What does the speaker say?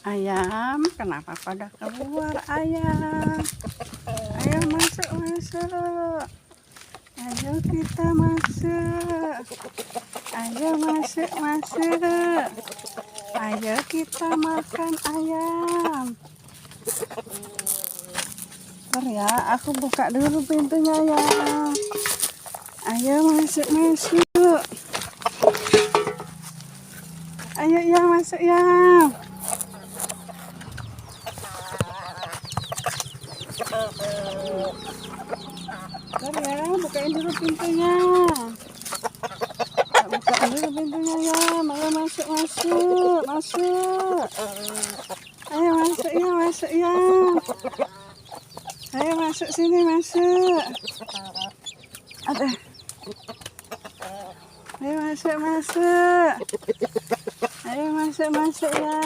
Ayam, kenapa pada keluar ayam? Ayo masuk, masuk. Ayo kita masuk. Ayo masuk, masuk. Ayo kita makan ayam. Bentar ya, aku buka dulu pintunya ya. Ayo masuk, masuk. Ayo ya, masuk ya. Bentar ya, bukain dulu pintunya. Bukain dulu pintunya ya. Ayo masuk, masuk, masuk. Ayo masuk ya, masuk ya. Ayo masuk sini, masuk. Ada. Ayo masuk, masuk. Ayo masuk, masuk ya.